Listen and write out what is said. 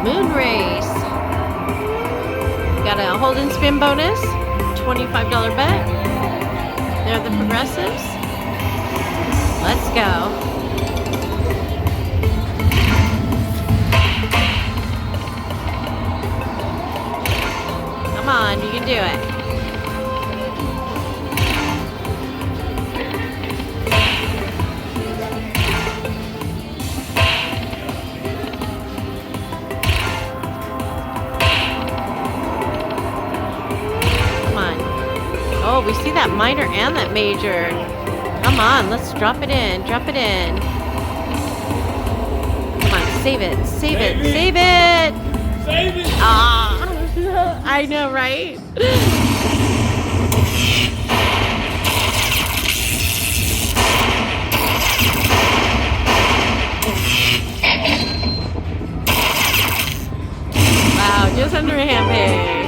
Moon race. Got a hold and spin bonus. $25 bet. There are the progressives. Let's go. Come on, you can do it. Oh, we see that minor and that major. Come on, let's drop it in. Drop it in. Come on, save it. Save it. Save it. Save it. Ah, I know, right? Wow, just under a hand pay.